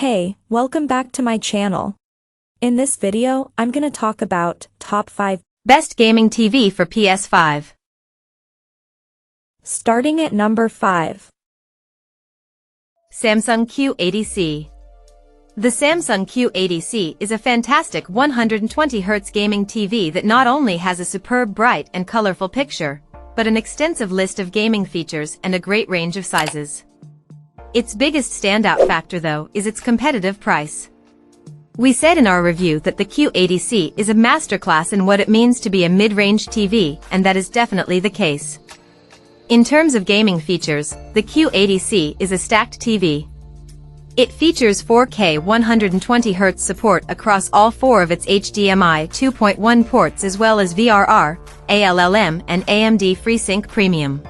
Hey, welcome back to my channel. In this video, I'm gonna talk about top 5 best gaming TV for PS5. Starting at number 5. Samsung Q80C. The Samsung Q80C is a fantastic 120Hz gaming TV that not only has a superb bright and colorful picture, but an extensive list of gaming features and a great range of sizes. Its biggest standout factor though is its competitive price. We said in our review that the Q80C is a masterclass in what it means to be a mid-range TV, and that is definitely the case. In terms of gaming features, the Q80C is a stacked TV. It features 4K 120Hz support across all 4 of its HDMI 2.1 ports as well as VRR, ALLM and AMD FreeSync Premium.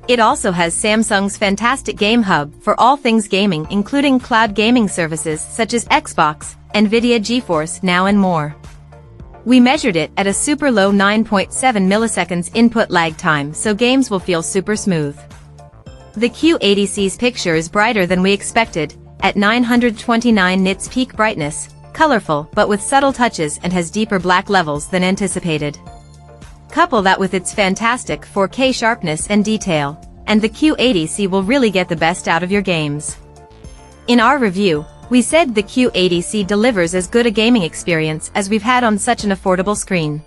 It also has Samsung's fantastic Game Hub for all things gaming, including cloud gaming services such as Xbox, Nvidia GeForce Now and more. We measured it at a super low 9.7 milliseconds input lag time, so games will feel super smooth. The Q80C's picture is brighter than we expected, at 929 nits peak brightness, colorful but with subtle touches, and has deeper black levels than anticipated. Couple that with its fantastic 4K sharpness and detail, and the Q80C will really get the best out of your games. In our review, we said the Q80C delivers as good a gaming experience as we've had on such an affordable screen.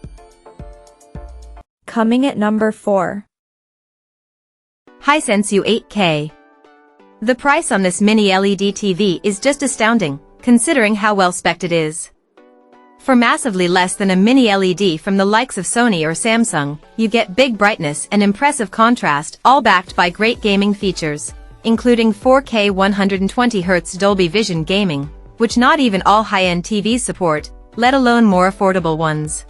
Coming at number 4. Hisense U8K. The price on this mini LED TV is just astounding, considering how well spec'd it is. For massively less than a mini LED from the likes of Sony or Samsung, you get big brightness and impressive contrast, all backed by great gaming features, including 4K 120Hz Dolby Vision gaming, which not even all high-end TVs support, let alone more affordable ones.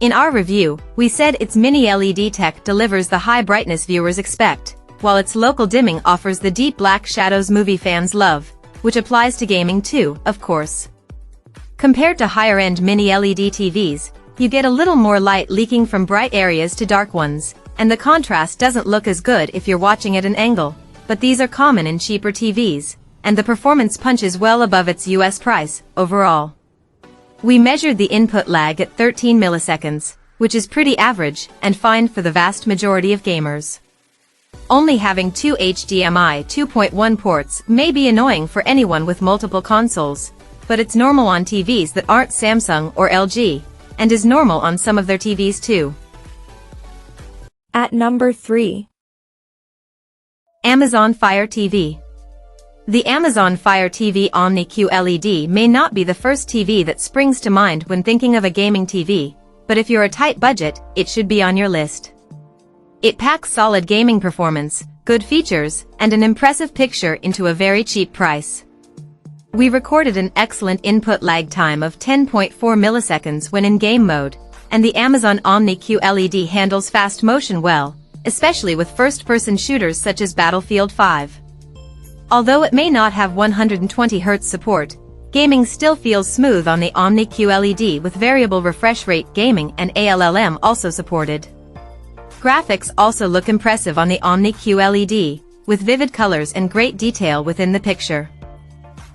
In our review, we said its mini LED tech delivers the high brightness viewers expect, while its local dimming offers the deep black shadows movie fans love, which applies to gaming too, of course. Compared to higher-end mini LED TVs, you get a little more light leaking from bright areas to dark ones, and the contrast doesn't look as good if you're watching at an angle, but these are common in cheaper TVs, and the performance punches well above its US price, overall. We measured the input lag at 13 milliseconds, which is pretty average, and fine for the vast majority of gamers. Only having 2 HDMI 2.1 ports may be annoying for anyone with multiple consoles, but it's normal on TVs that aren't Samsung or LG, and is normal on some of their TVs too. At number 3. Amazon Fire TV. The Amazon Fire TV Omni QLED may not be the first TV that springs to mind when thinking of a gaming TV, but if you're a tight budget, it should be on your list. It packs solid gaming performance, good features, and an impressive picture into a very cheap price. We recorded an excellent input lag time of 10.4 milliseconds when in game mode, and the Amazon Omni QLED handles fast motion well, especially with first-person shooters such as Battlefield 5. Although it may not have 120Hz support, gaming still feels smooth on the Omni QLED with variable refresh rate gaming and ALLM also supported. Graphics also look impressive on the Omni QLED, with vivid colors and great detail within the picture.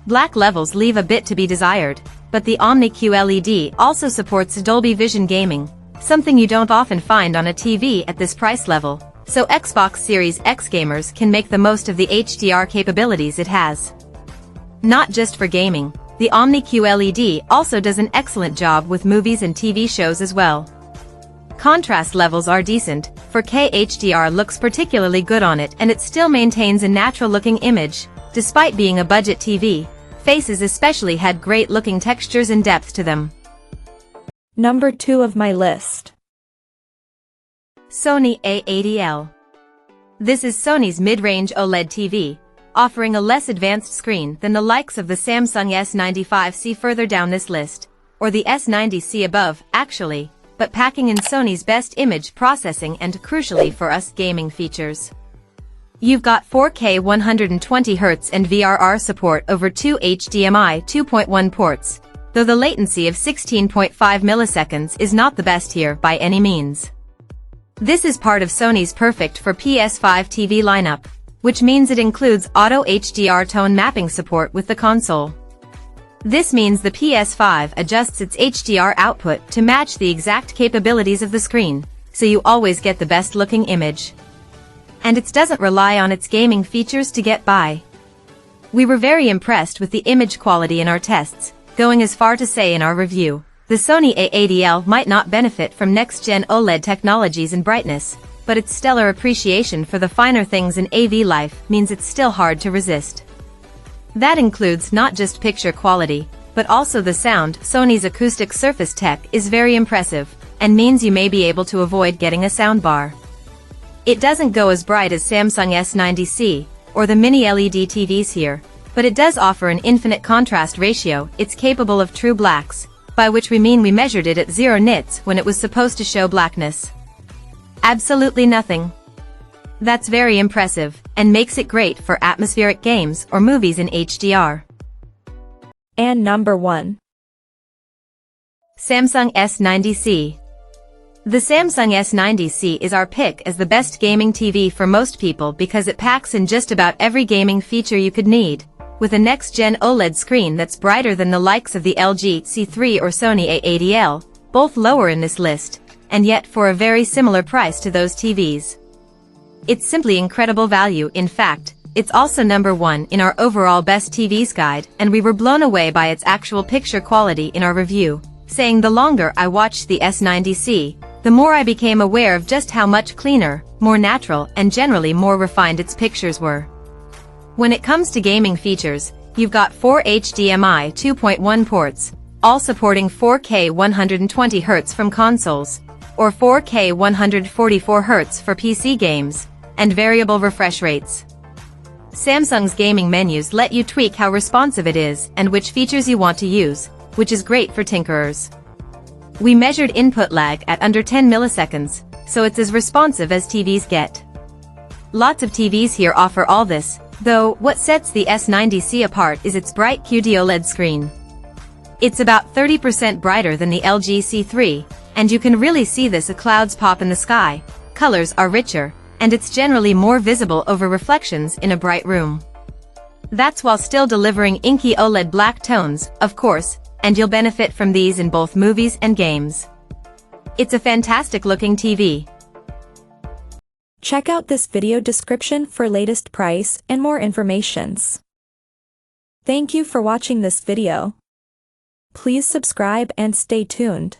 Black levels leave a bit to be desired, but the Omni QLED also supports Dolby Vision gaming, something you don't often find on a TV at this price level, so Xbox Series X gamers can make the most of the HDR capabilities it has. Not just for gaming, the Omni QLED also does an excellent job with movies and TV shows as well. Contrast levels are decent, 4K HDR looks particularly good on it, and it still maintains a natural-looking image, despite being a budget TV. Faces especially had great-looking textures and depth to them. Number 2 of my list. Sony A8L. This is Sony's mid-range OLED TV, offering a less advanced screen than the likes of the Samsung S95C further down this list, or the S90C above, actually, but packing in Sony's best image processing and, crucially for us, gaming features. You've got 4K 120Hz and VRR support over 2 HDMI 2.1 ports, though the latency of 16.5 milliseconds is not the best here by any means. This is part of Sony's perfect for PS5 TV lineup, which means it includes auto HDR tone mapping support with the console. This means the PS5 adjusts its HDR output to match the exact capabilities of the screen, so you always get the best looking image. And it doesn't rely on its gaming features to get by. We were very impressed with the image quality in our tests, going as far to say in our review, the Sony A8L might not benefit from next-gen OLED technologies in brightness, but its stellar appreciation for the finer things in AV life means it's still hard to resist. That includes not just picture quality, but also the sound. Sony's acoustic surface tech is very impressive, and means you may be able to avoid getting a soundbar. It doesn't go as bright as Samsung S90C, or the mini LED TVs here, but it does offer an infinite contrast ratio. It's capable of true blacks, by which we mean we measured it at 0 nits when it was supposed to show blackness. Absolutely nothing. That's very impressive, and makes it great for atmospheric games or movies in HDR. And number 1. Samsung S90C. The Samsung S90C is our pick as the best gaming TV for most people because it packs in just about every gaming feature you could need, with a next-gen OLED screen that's brighter than the likes of the LG C3 or Sony A8L, both lower in this list, and yet for a very similar price to those TVs. It's simply incredible value. In fact, it's also number 1 in our overall best TVs guide, and we were blown away by its actual picture quality in our review, saying the longer I watched the S90C, the more I became aware of just how much cleaner, more natural, and generally more refined its pictures were. When it comes to gaming features, you've got 4 HDMI 2.1 ports, all supporting 4K 120Hz from consoles, or 4K 144Hz for PC games, and variable refresh rates. Samsung's gaming menus let you tweak how responsive it is and which features you want to use, which is great for tinkerers. We measured input lag at under 10 milliseconds, so it's as responsive as TVs get. Lots of TVs here offer all this, though what sets the S90C apart is its bright QD OLED screen. It's about 30% brighter than the LG C3, and you can really see this as clouds pop in the sky, colors are richer, and it's generally more visible over reflections in a bright room. That's while still delivering inky OLED black tones, of course, and you'll benefit from these in both movies and games. It's a fantastic looking TV. Check out this video description for latest price and more informations. Thank you for watching this video. Please subscribe and stay tuned.